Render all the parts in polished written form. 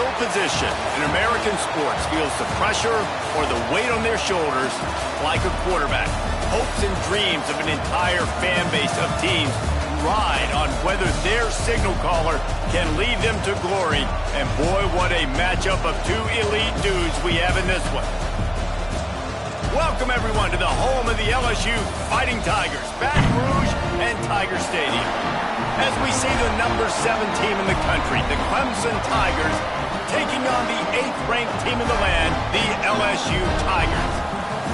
fill position in American sports feels the pressure or the weight on their shoulders like a quarterback. Hopes and dreams of an entire fan base of teams ride on whether their signal caller can lead them to glory. And boy, what a matchup of two elite dudes we have in this one. Welcome, everyone, to the home of the LSU Fighting Tigers, Baton Rouge and Tiger Stadium. As we see the number 7 team in the country, the Clemson Tigers, taking on the 8th-ranked team in the land, the LSU Tigers.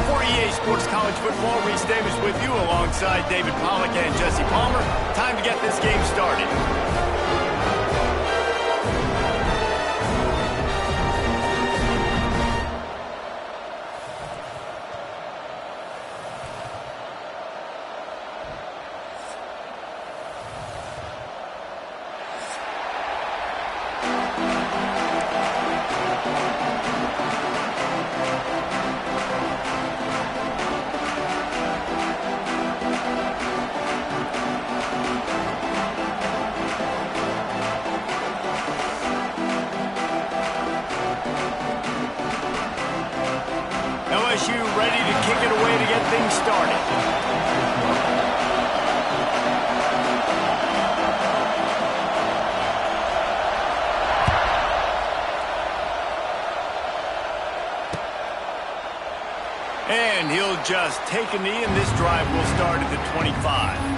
For EA Sports College Football, Reese Davis with you alongside David Pollack and Jesse Palmer. Time to get this game started. LSU ready to kick it away to get things started. And he'll just take a knee, and this drive will start at the 25.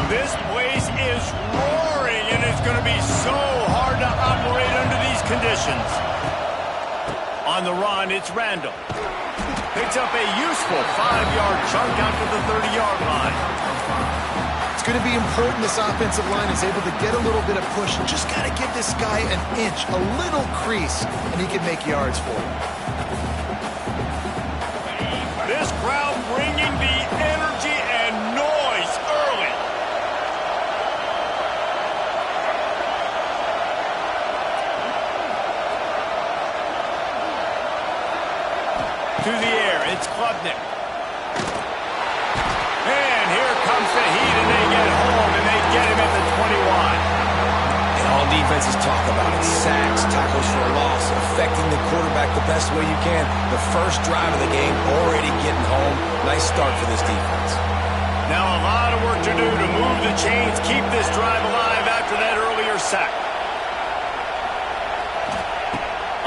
This place is roaring, and it's going to be so hard to operate under these conditions. On the run, it's Randall. Picks up a useful 5-yard chunk out to the 30-yard line. It's going to be important this offensive line is able to get a little bit of push. Just got to give this guy an inch, a little crease, and he can make yards for him. This crowd bringing the energy and noise early. To the air, it's Klubnik. And here comes the heat, and they get home, and they get him at the 21. And all defenses talk about it. Sacks, tackles for a loss, affecting the quarterback the best way you can. The first drive of the game already getting home. Nice start for this defense. Now a lot of work to do to move the chains, keep this drive alive after that earlier sack.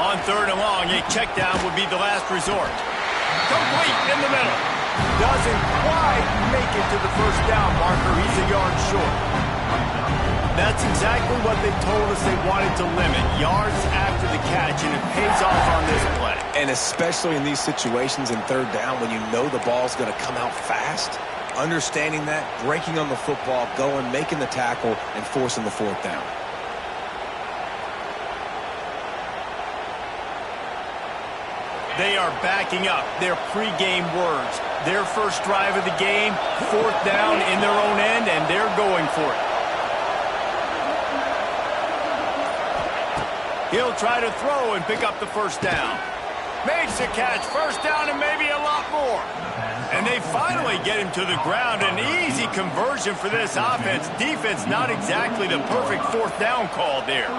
On 3rd and long, a check down would be the last resort. Complete in the middle. Doesn't quite make it to the first down marker. He's a yard short. That's exactly what they told us they wanted to limit. Yards after the catch, and it pays off on this play. And especially in these situations in 3rd down when you know the ball's going to come out fast. Understanding that, breaking on the football, going, making the tackle, and forcing the 4th down. They are backing up their pregame words. Their first drive of the game, 4th down in their own end, and they're going for it. He'll try to throw and pick up the first down. Makes a catch, first down, and maybe a lot more. And they finally get him to the ground. An easy conversion for this offense. Defense not exactly the perfect 4th down call there.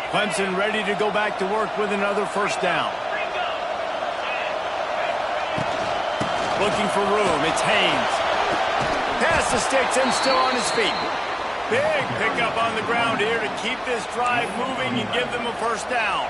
Clemson ready to go back to work with another first down. Looking for room, it's Haynes. Pass the sticks and still on his feet. Big pickup on the ground here to keep this drive moving and give them a first down.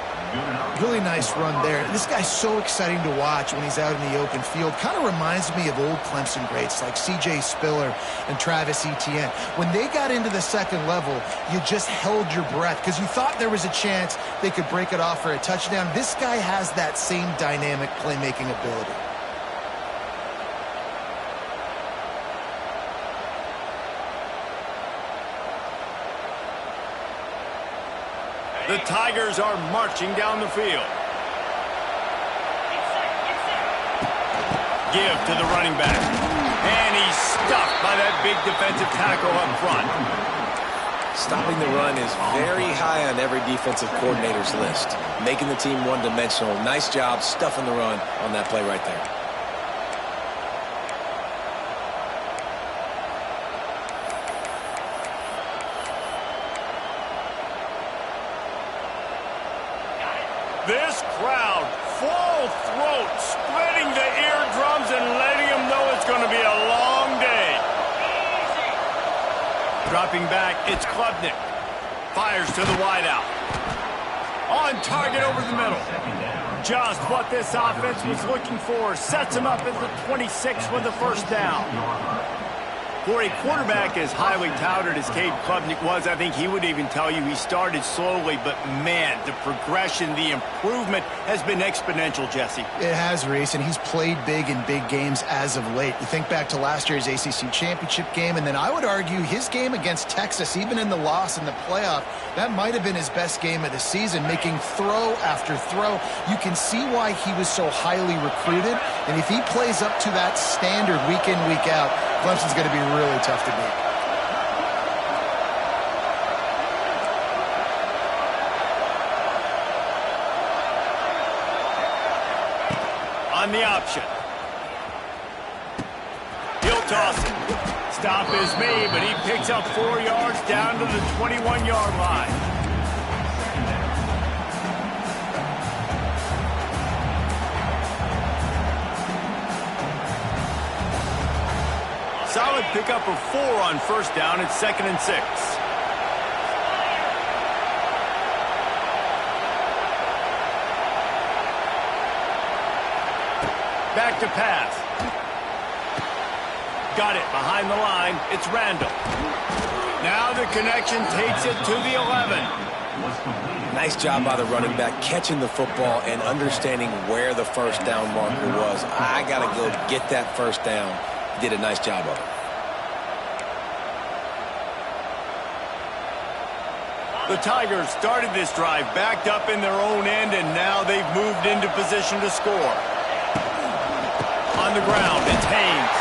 Really nice run there. This guy's so exciting to watch when he's out in the open field. Kind of reminds me of old Clemson greats like C.J. Spiller and Travis Etienne. When they got into the second level, you just held your breath because you thought there was a chance they could break it off for a touchdown. This guy has that same dynamic playmaking ability. The Tigers are marching down the field. Give to the running back. And he's stuffed by that big defensive tackle up front. Stopping the run is very high on every defensive coordinator's list. Making the team one-dimensional. Nice job stuffing the run on that play right there. This crowd, full throat, splitting the eardrums and letting them know it's going to be a long day. Dropping back, it's Klubnik. Fires to the wideout. On target over the middle. Just what this offense was looking for. Sets him up at the 26 with the first down. For a quarterback as highly touted as Cade Klubnik was, I think he would even tell you he started slowly, but man, the progression, the improvement has been exponential, Jesse. It has, Reese, and he's played big in big games as of late. You think back to last year's ACC championship game, and then I would argue his game against Texas, even in the loss in the playoff, that might have been his best game of the season, making throw after throw. You can see why he was so highly recruited, and if he plays up to that standard week in, week out, Clemson's going to be really tough to beat. On the option. He'll toss it. Stop is made, but he picks up 4 yards down to the 21-yard line. Solid pickup of 4 on first down. It's 2nd and 6. Back to pass. Got it behind the line. It's Randall. Now the connection takes it to the 11. Nice job by the running back catching the football and understanding where the first down marker was. I got to go get that first down. Did a nice job of it. The Tigers started this drive backed up in their own end, and now they've moved into position to score. On the ground, it's Haynes.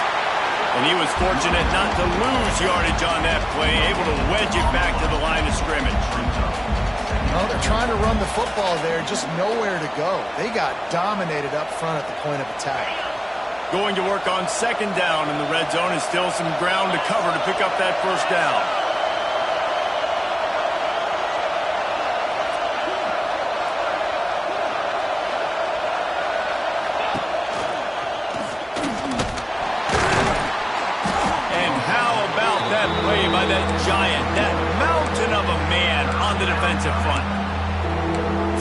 And he was fortunate not to lose yardage on that play, able to wedge it back to the line of scrimmage. Well, they're trying to run the football there, just nowhere to go. They got dominated up front at the point of attack. Going to work on 2nd down in the red zone, and still some ground to cover to pick up that first down. And how about that play by that giant, that mountain of a man on the defensive front?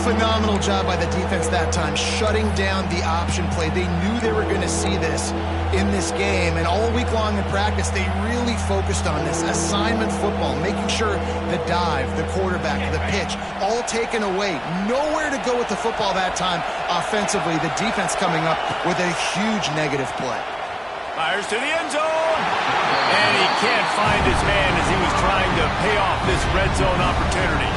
Phenomenal job by the defense that time, shutting down the option play. They knew they were going to see this in this game, and all week long in practice, they really focused on this assignment football, making sure the dive, the quarterback, the pitch, all taken away. Nowhere to go with the football that time offensively. The defense coming up with a huge negative play. Fires to the end zone, and he can't find his man as he was trying to pay off this red zone opportunity.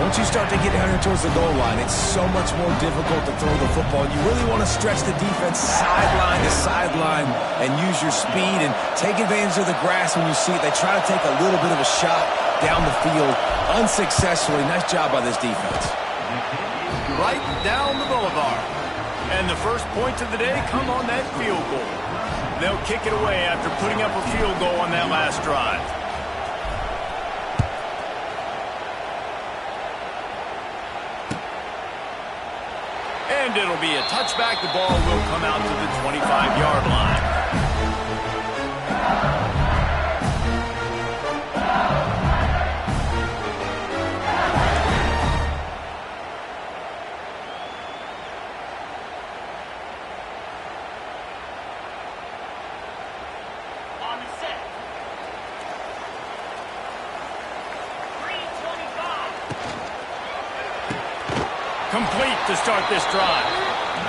Once you start to get down here towards the goal line, it's so much more difficult to throw the football. You really want to stretch the defense sideline to sideline and use your speed and take advantage of the grass when you see it. They try to take a little bit of a shot down the field unsuccessfully. Nice job by this defense. Right down the boulevard. And the first points of the day come on that field goal. They'll kick it away after putting up a field goal on that last drive. And it'll be a touchback. The ball will come out to the 25-yard line. On the set. 3:25. Complete to start this drive.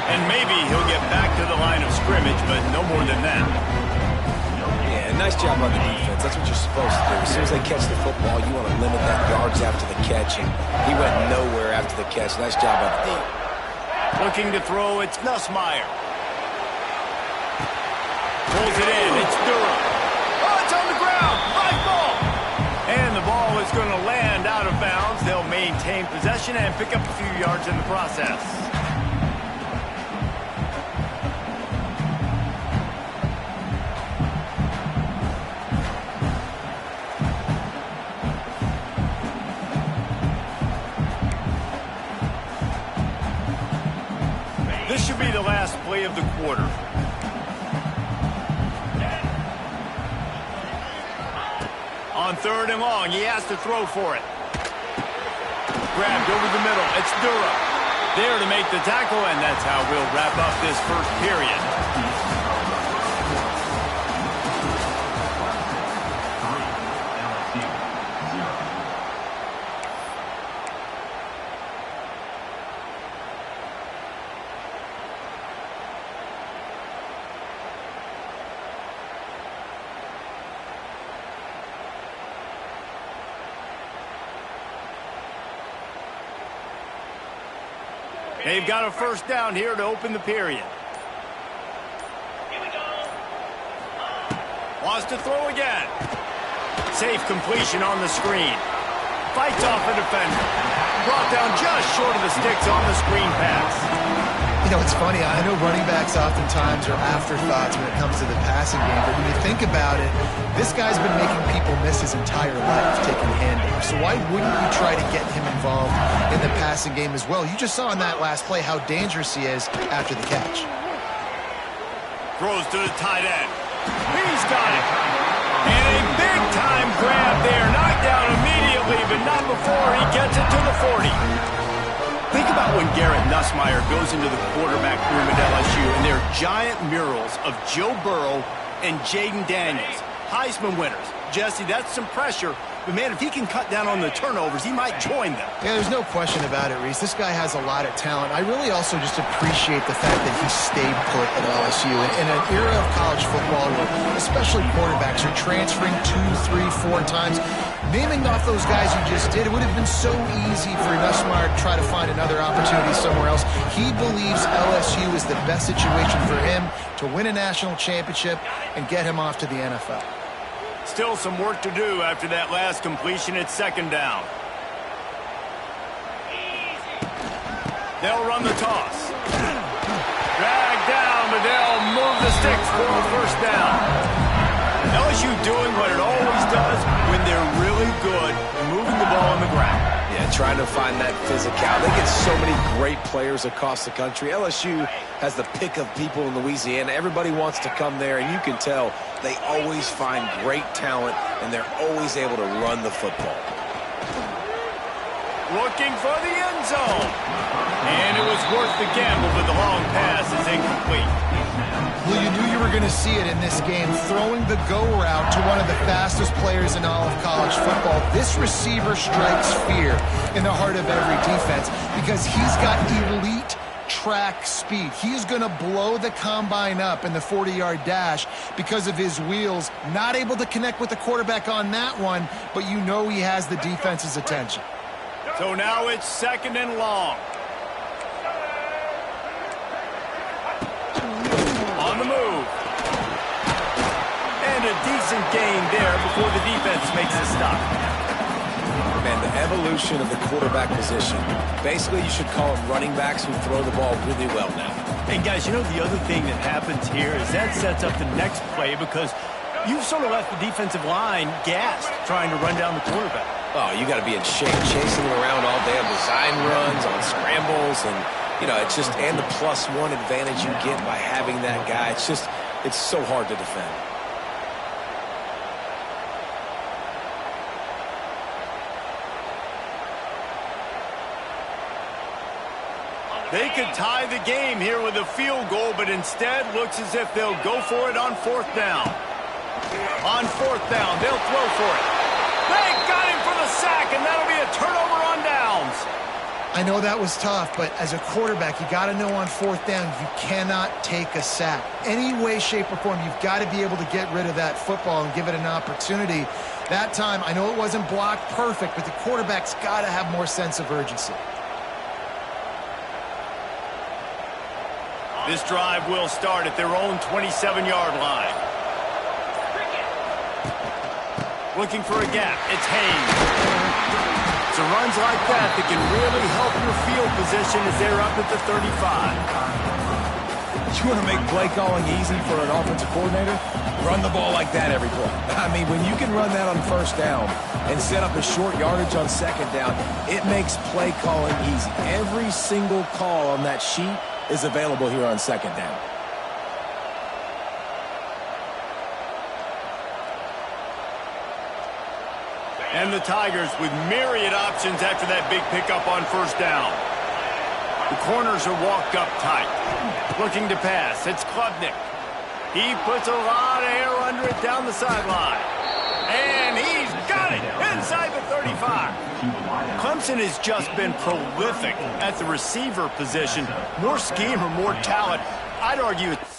And maybe he'll get back to the line of scrimmage, but no more than that. Yeah, And nice job on the defense. That's what you're supposed to do. As soon as they catch the football, you want to limit that yards after the catch. And he went nowhere after the catch. Nice job on the D. Looking to throw, it's Nussmeier. Pulls it in, it's Durham. Oh, it's on the ground, high ball. And the ball is going to land out of bounds. They'll maintain possession and pick up a few yards in the process. This should be the last play of the quarter. On 3rd and long, he has to throw for it. Grabbed over the middle, it's Durham. There to make the tackle, and that's how we'll wrap up this first period. They've got a first down here to open the period. Here we go. Wants to throw again. Safe completion on the screen. Fights off a defender. Brought down just short of the sticks on the screen pass. You know, it's funny. I know running backs oftentimes are afterthoughts when it comes to the passing game, but when you think about it, this guy's been making people miss his entire life taking handoffs. So why wouldn't you try to get him involved in the passing game as well? You just saw in that last play how dangerous he is after the catch. Throws to the tight end. He's got it. And a big-time grab there. Knocked down immediately, but not before he gets it to the 40. Think about when Garrett Nussmeier goes into the quarterback room at LSU, and there are giant murals of Joe Burrow and Jaden Daniels, Heisman winners. Jesse, that's some pressure. But, man, if he can cut down on the turnovers, he might join them. Yeah, there's no question about it, Reese. This guy has a lot of talent. I really also just appreciate the fact that he stayed put at LSU. In an era of college football where especially quarterbacks are transferring 2, 3, 4 times, naming off those guys you just did, it would have been so easy for Nussmeier to try to find another opportunity somewhere else. He believes LSU is the best situation for him to win a national championship and get him off to the NFL. Still some work to do after that last completion. It's 2nd down. They'll run the toss. Dragged down, but they'll move the sticks for a first down. LSU doing what it always does when they're really good, moving the ball on the ground. Yeah, trying to find that physicality. They get so many great players across the country. LSU has the pick of people in Louisiana. Everybody wants to come there, and you can tell they always find great talent, and they're always able to run the football. Looking for the end zone. And it was worth the gamble, but the long pass is incomplete. Well, you knew you were going to see it in this game, throwing the go route to one of the fastest players in all of college football. This receiver strikes fear in the heart of every defense because he's got elite track speed. He's going to blow the combine up in the 40-yard dash because of his wheels. Not able to connect with the quarterback on that one, but you know he has the defense's attention. So now it's 2nd and long. On the move. And a decent gain there before the defense makes a stop. Man, the evolution of the quarterback position. Basically, you should call them running backs who throw the ball really well now. And guys, you know the other thing that happens here is that sets up the next play because you've sort of left the defensive line gassed trying to run down the quarterback. Oh, you got to be in shape, chasing him around all day on design runs, on scrambles, and, you know, it's just, and the +1 advantage you get by having that guy. It's just, it's so hard to defend. They could tie the game here with a field goal, but instead looks as if they'll go for it on 4th down. On 4th down, they'll throw for it. They got him for the sack, and that'll be a turnover on downs. I know that was tough, but as a quarterback, you got to know on fourth down, you cannot take a sack. Any way, shape, or form, you've got to be able to get rid of that football and give it an opportunity. That time, I know it wasn't blocked perfect, but the quarterback's got to have more sense of urgency. This drive will start at their own 27-yard line. Looking for a gap. It's Haynes. It's runs like that can really help your field position as they're up at the 35. You want to make play calling easy for an offensive coordinator? Run the ball like that every play. I mean, when you can run that on first down and set up a short yardage on second down, it makes play calling easy. Every single call on that sheet is available here on second down. And the Tigers with myriad options after that big pickup on first down. The corners are walked up tight. Looking to pass. It's Klubnik. He puts a lot of air under it down the sideline. And he's got it inside the 35. Clemson has just been prolific at the receiver position. More scheme or more talent. I'd argue it's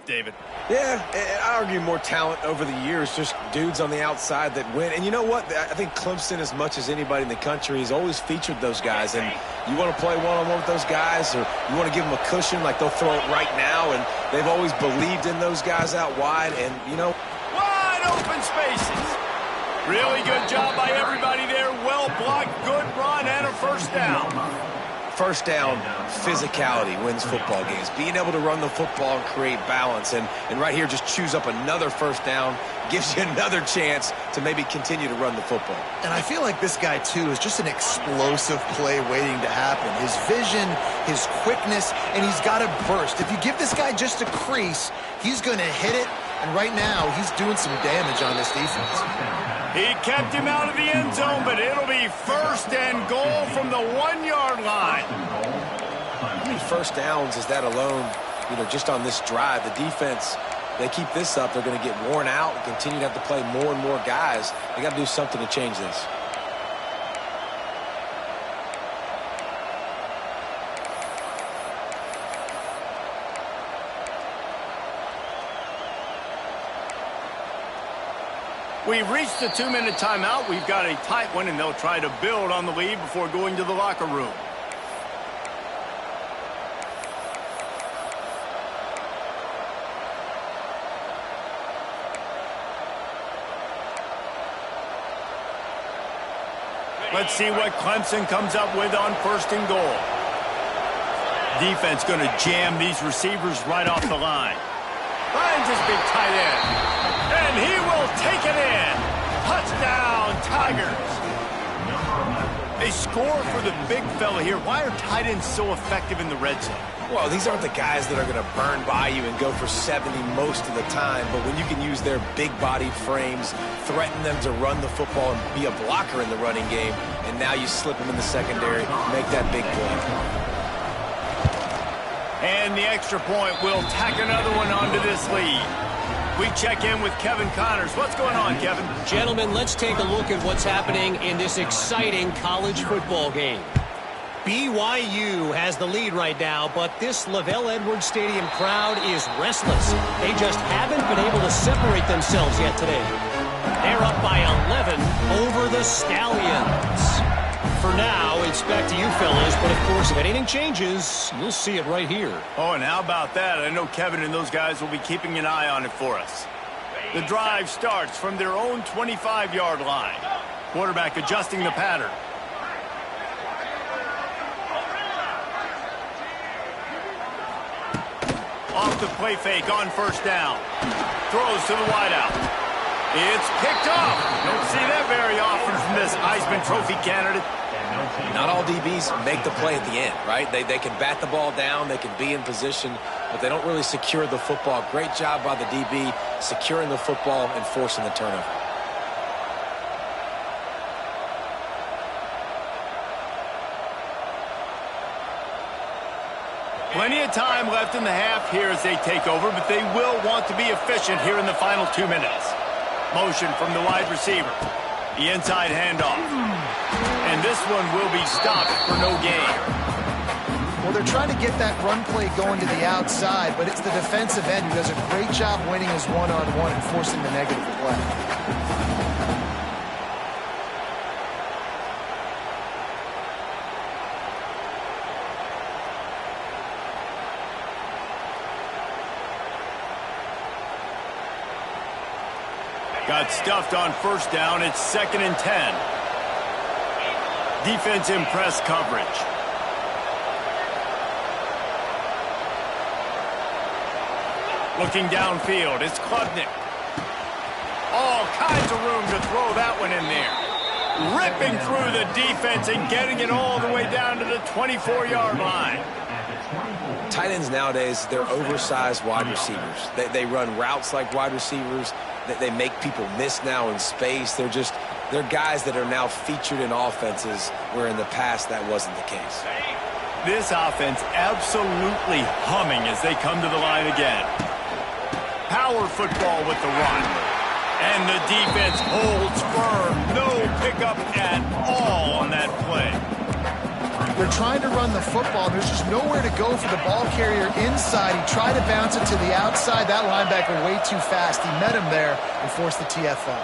David. Yeah, I argue more talent over the years, just dudes on the outside that win. And you know what? I think Clemson, as much as anybody in the country, has always featured those guys. And you want to play one-on-one with those guys, or you want to give them a cushion, like they'll throw it right now. And they've always believed in those guys out wide. And, you know, wide open spaces. Really good job by everybody there. Well blocked, good run, and a first down. First down, physicality wins football games. Being able to run the football and create balance. And right here, just choose up another first down, gives you another chance to maybe continue to run the football. And I feel like this guy, too, is just an explosive play waiting to happen. His vision, his quickness, and he's got a burst. If you give this guy just a crease, he's going to hit it. And right now, he's doing some damage on this defense. He kept him out of the end zone, but it'll be first and goal from the 1-yard line. How many first downs is that alone, you know, just on this drive? The defense, they keep this up, they're going to get worn out and continue to have to play more and more guys. They got to do something to change this. We've reached the 2-minute timeout. We've got a tight one, and they'll try to build on the lead before going to the locker room. Let's see what Clemson comes up with on first and goal. Defense going to jam these receivers right off the line. Finds his big tight end. And he will take it in. Touchdown, Tigers. They score for the big fella here. Why are tight ends so effective in the red zone? Well, these aren't the guys that are going to burn by you and go for 70 most of the time, but when you can use their big-bodied frames, threaten them to run the football and be a blocker in the running game, and now you slip them in the secondary, make that big play. And the extra point will tack another one onto this lead. We check in with Kevin Connors. What's going on, Kevin? Gentlemen, let's take a look at what's happening in this exciting college football game. BYU has the lead right now, but this LaVell Edwards Stadium crowd is restless. They just haven't been able to separate themselves yet today. They're up by 11 over the Stallions. For now, it's back to you fellas, but of course, if anything changes, you'll see it right here. Oh, and how about that? I know Kevin and those guys will be keeping an eye on it for us. The drive starts from their own 25-yard line. Quarterback adjusting the pattern. Off the play fake on first down. Throws to the wideout. It's picked off. Don't see that very often from this Heisman Trophy candidate. Not all DBs make the play at the end, right? They can bat the ball down, they can be in position, but they don't really secure the football. Great job by the DB securing the football and forcing the turnover. Plenty of time left in the half here as they take over, but they will want to be efficient here in the final 2 minutes. Motion from the wide receiver. The inside handoff. And this one will be stopped for no gain. Well, they're trying to get that run play going to the outside, but it's the defensive end who does a great job winning his one-on-one and forcing the negative play. Got stuffed on first down. It's 2nd and 10. Defense in press coverage. Looking downfield, it's Klubnik. All kinds of room to throw that one in there. Ripping through the defense and getting it all the way down to the 24-yard line. Tight ends nowadays, they're oversized wide receivers. They run routes like wide receivers. They make people miss now in space. They're guys that are now featured in offenses where in the past that wasn't the case. This offense absolutely humming as they come to the line again. Power football with the run. And the defense holds firm. No pickup at all on that play. They're trying to run the football. There's just nowhere to go for the ball carrier inside. He tried to bounce it to the outside. That linebacker way too fast. He met him there and forced the TFL.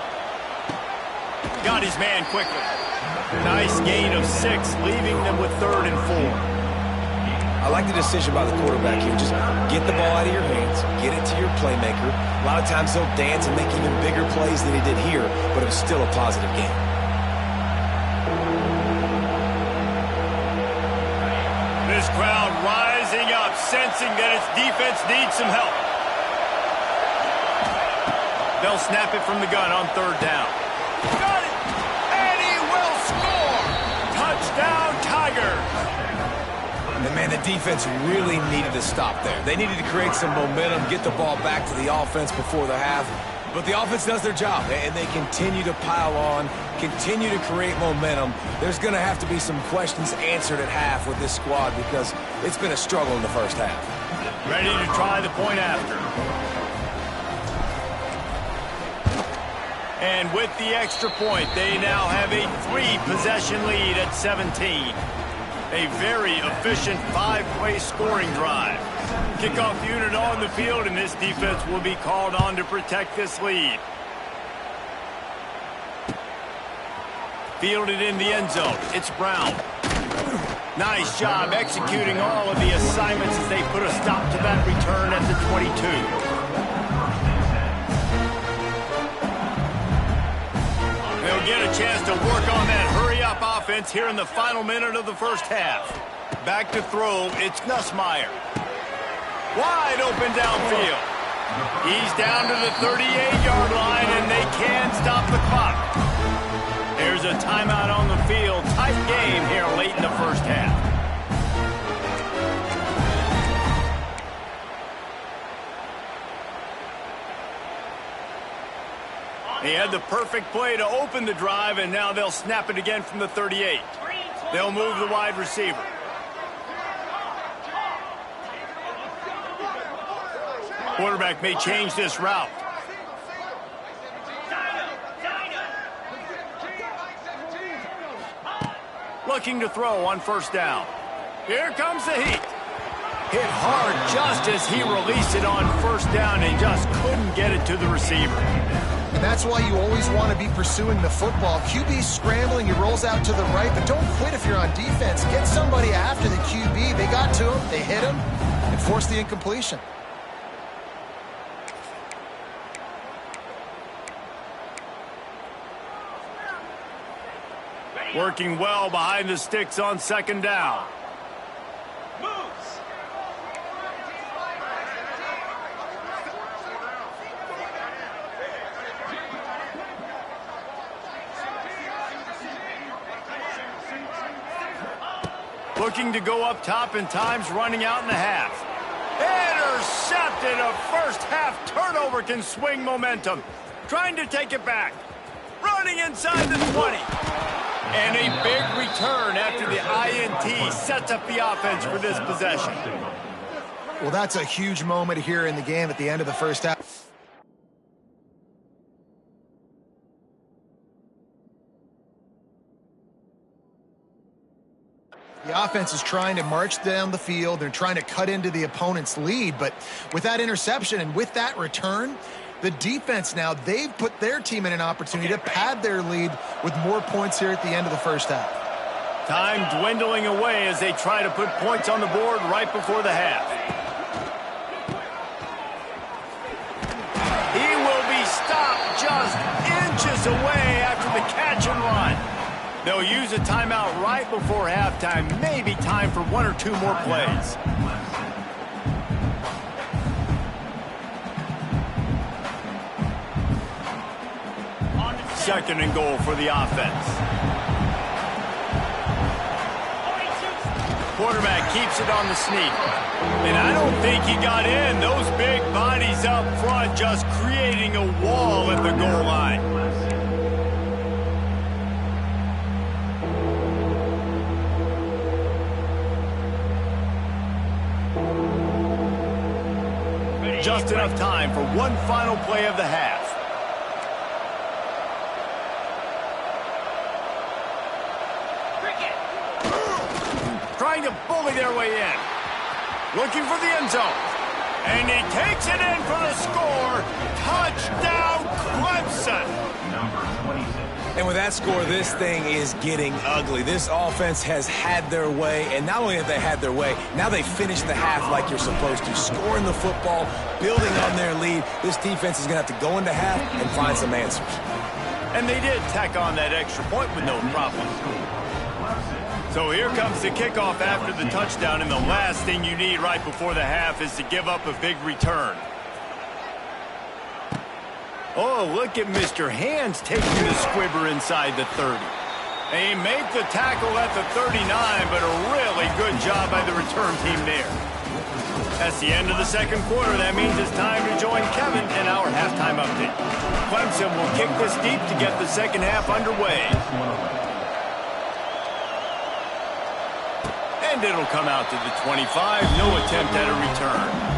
Got his man quickly. Nice gain of 6, leaving them with 3rd and 4. I like the decision by the quarterback here. Just get the ball out of your hands, get it to your playmaker. A lot of times he'll dance and make even bigger plays than he did here, but it was still a positive game. This crowd rising up, sensing that its defense needs some help. They'll snap it from the gun on 3rd down. Got it! And he will score! Touchdown, Tigers! And man, the defense really needed to stop there. They needed to create some momentum, get the ball back to the offense before the half. But the offense does their job, and they continue to pile on, continue to create momentum. There's going to have to be some questions answered at half with this squad because it's been a struggle in the first half. Ready to try the point after. And with the extra point, they now have a 3-possession lead at 17. A very efficient 5-play scoring drive. Kickoff unit on the field, and this defense will be called on to protect this lead. Fielded in the end zone. It's Brown. Nice job executing all of the assignments as they put a stop to that return at the 22. They'll get a chance to work on that hurry-up offense here in the final minute of the first half. Back to throw, it's Nussmeier. Wide open downfield. He's down to the 38-yard line, and they can stop the clock. There's a timeout on the field. Tight game here late in the first half. He had the perfect play to open the drive, and now they'll snap it again from the 38. They'll move the wide receiver. Quarterback may change this route. Looking to throw on first down. Here comes the heat. Hit hard just as he released it on first down and just couldn't get it to the receiver. And that's why you always want to be pursuing the football. QB's scrambling, he rolls out to the right, but don't quit if you're on defense. Get somebody after the QB. They got to him, they hit him, and forced the incompletion. Working well behind the sticks on second down. looking to go up top and time's running out in the half. Intercepted. A first half turnover can swing momentum. Trying to take it back. Running inside the 20. And a big return after the INT sets up the offense for this possession. Well, that's a huge moment here in the game at the end of the first half. The offense is trying to march down the field. They're trying to cut into the opponent's lead. But with that interception and with that return, the defense now, they've put their team in an opportunity to pad their lead with more points here at the end of the first half. Time dwindling away as they try to put points on the board right before the half. He will be stopped just inches away after the catch and run. They'll use a timeout right before halftime. Maybe time for one or two more plays. Second and goal for the offense. Quarterback keeps it on the sneak. And I don't think he got in. Those big bodies up front just creating a wall at the goal line. Just enough time for one final play of the half. Trying to bully their way in. Looking for the end zone. And he takes it in for the score. Touchdown, Clemson. And with that score, this thing is getting ugly. This offense has had their way, and not only have they had their way, now they finish the half like you're supposed to, scoring the football, building on their lead. This defense is going to have to go into half and find some answers. And they did tack on that extra point with no problem. So here comes the kickoff after the touchdown, and the last thing you need right before the half is to give up a big return. Oh, look at Mr. Hands taking the squibber inside the 30. They make the tackle at the 39, but a really good job by the return team there. That's the end of the second quarter. That means it's time to join Kevin in our halftime update. Clemson will kick this deep to get the second half underway. And it'll come out to the 25. No attempt at a return.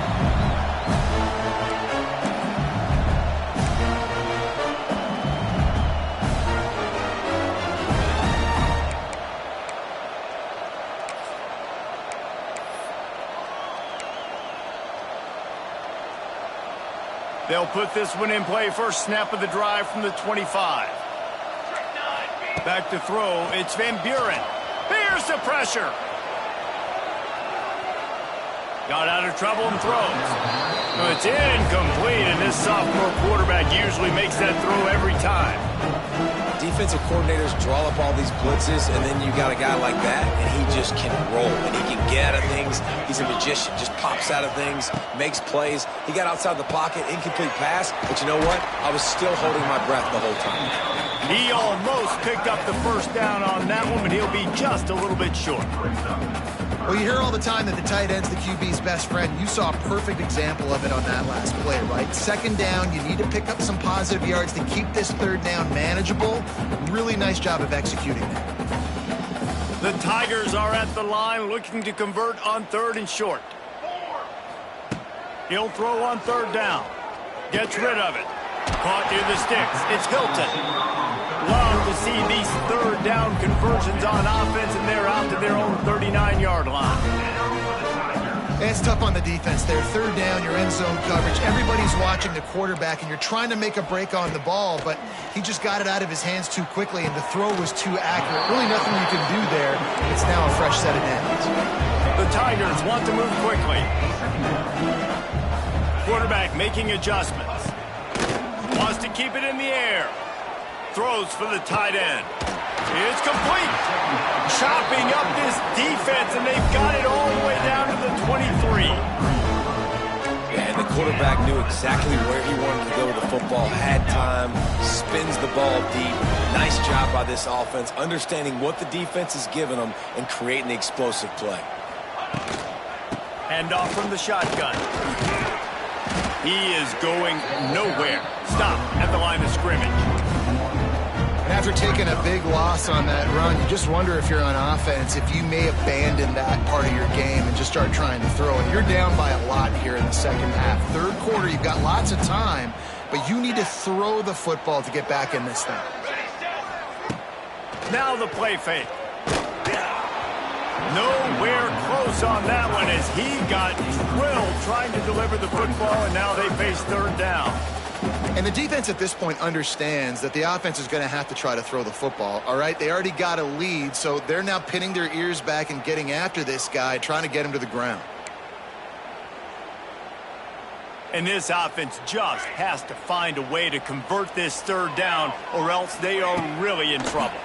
They'll put this one in play. First snap of the drive from the 25. Back to throw. It's Van Buren. Here's the pressure. Got out of trouble and throws. It's incomplete, and this sophomore quarterback usually makes that throw every time. Defensive coordinators draw up all these blitzes, and then you got a guy like that, and he just can roll, and he can get out of things. He's a magician, just pops out of things, makes plays. He got outside the pocket, incomplete pass, but you know what? I was still holding my breath the whole time. He almost picked up the first down on that one, but he'll be just a little bit short. Well, you hear all the time that the tight end's the QB's best friend. You saw a perfect example of it on that last play, right? Second down, you need to pick up some positive yards to keep this third down manageable. Really nice job of executing that. The Tigers are at the line looking to convert on third and short. He'll throw on third down. Gets rid of it. Caught near the sticks. It's Hilton. Love to see these third down conversions on offense, and they're out to their own 39-yard line. It's tough on the defense there. Third down, your end zone coverage. Everybody's watching the quarterback, and you're trying to make a break on the ball, but he just got it out of his hands too quickly, and the throw was too accurate. Really nothing you can do there. It's now a fresh set of downs. The Tigers want to move quickly. Quarterback making adjustments. Wants to keep it in the air. Throws for the tight end. It's complete. Chopping up this defense, and they've got it all the way down to the 23. And the quarterback knew exactly where he wanted to go with the football, had time, spins the ball deep. Nice job by this offense, understanding what the defense is giving them and creating the explosive play. Hand off from the shotgun. He is going nowhere. Stop at the line of scrimmage. And after taking a big loss on that run, you just wonder if you're on offense, if you may abandon that part of your game and just start trying to throw it. You're down by a lot here in the second half. Third quarter, you've got lots of time, but you need to throw the football to get back in this thing. Now the play fake. Nowhere close on that one as he got drilled trying to deliver the football, and now they face third down. And the defense at this point understands that the offense is going to have to try to throw the football, all right? They already got a lead, so they're now pinning their ears back and getting after this guy, trying to get him to the ground. And this offense just has to find a way to convert this third down, or else they are really in trouble.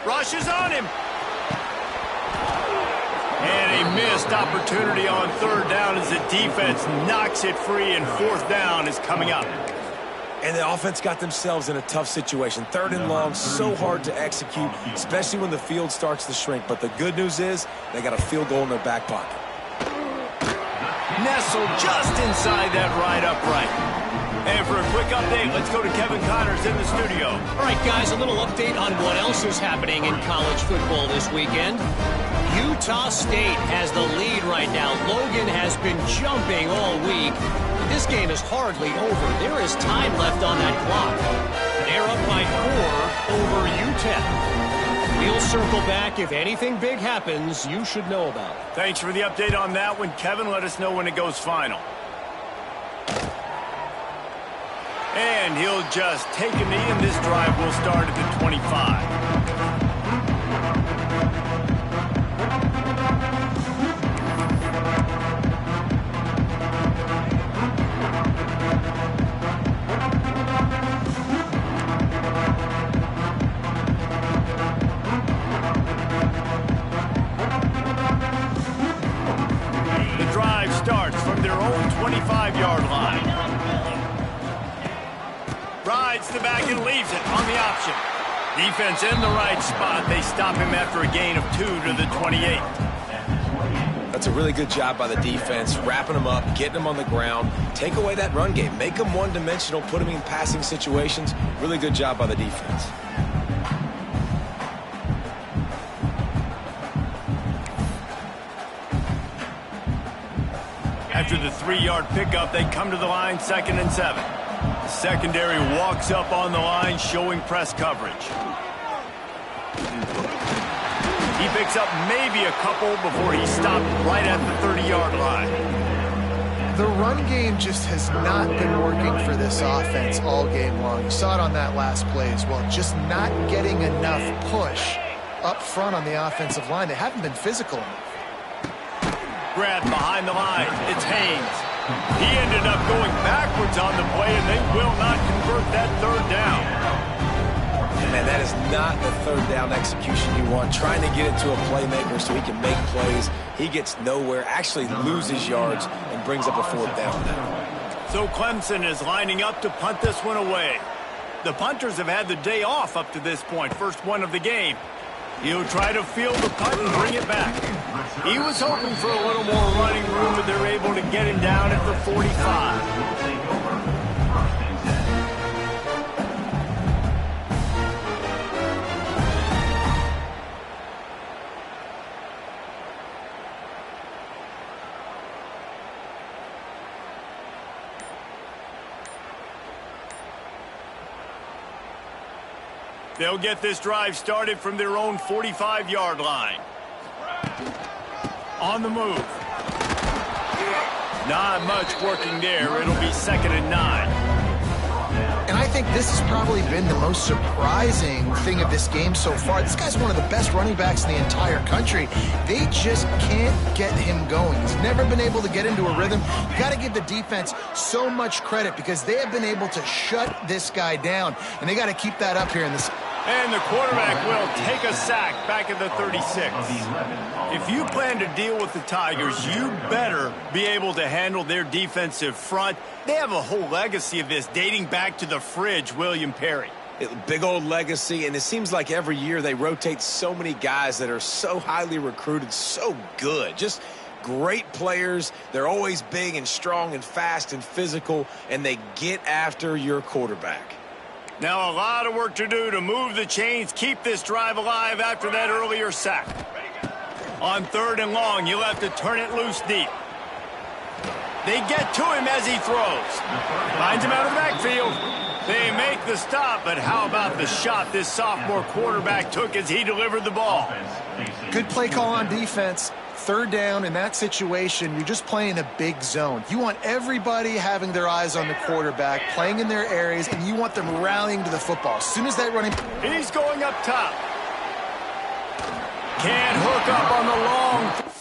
Rushes on him. And a missed opportunity on third down as the defense knocks it free, and fourth down is coming up. And the offense got themselves in a tough situation. Third and long, so hard to execute, especially when the field starts to shrink. But the good news is they got a field goal in their back pocket. Nestled just inside that right upright. And for a quick update, let's go to Kevin Connors in the studio. All right, guys, a little update on what else is happening in college football this weekend. Utah State has the lead right now. Logan has been jumping all week. This game is hardly over. There is time left on that clock. They're up by 4 over UTEP. We'll circle back. If anything big happens, you should know about it. Thanks for the update on that one, Kevin. Let us know when it goes final. And he'll just take a knee, and this drive will start at the 25. The drive starts from their own 25-yard line. Rides the back and leaves it on the option. Defense in the right spot. They stop him after a gain of 2 to the 28. That's a really good job by the defense, wrapping them up, getting them on the ground, take away that run game, make them one-dimensional, put them in passing situations. Really good job by the defense. After the 3-yard pickup, they come to the line, 2nd and 7. The secondary walks up on the line, showing press coverage. He picks up maybe a couple before he's stopped right at the 30-yard line. The run game just has not been working for this offense all game long. You saw it on that last play as well. Just not getting enough push up front on the offensive line. They haven't been physical enough. Grabbed behind the line. It's Haynes. He ended up going backwards on the play, and they will not convert that third down. And man, that is not the third down execution you want. Trying to get it to a playmaker so he can make plays. He gets nowhere, actually loses yards, and brings up a fourth down now. So Clemson is lining up to punt this one away. The punters have had the day off up to this point, first one of the game. He'll try to field the punt and bring it back. He was hoping for a little more running room, but they're able to get him down at the 45. They'll get this drive started from their own 45-yard line. On the move. Not much working there. It'll be 2nd and 9. And I think this has probably been the most surprising thing of this game so far. This guy's one of the best running backs in the entire country. They just can't get him going. He's never been able to get into a rhythm. You got to give the defense so much credit because they have been able to shut this guy down, and they got to keep that up here in this. And the quarterback will take a sack back at the 36. If you plan to deal with the Tigers, you better be able to handle their defensive front. They have a whole legacy of this dating back to the fridge, William Perry. Big old legacy, and it seems like every year they rotate so many guys that are so highly recruited, so good. Just great players. They're always big and strong and fast and physical, and they get after your quarterback. Now a lot of work to do to move the chains, keep this drive alive after that earlier sack. On 3rd and long, you'll have to turn it loose deep. They get to him as he throws. Finds him out of the backfield. They make the stop, but how about the shot this sophomore quarterback took as he delivered the ball? Good play call on defense. 3rd down in that situation, you're just playing a big zone. You want everybody having their eyes on the quarterback, playing in their areas, and you want them rallying to the football. As soon as that running... He's going up top. Can't hook up on the long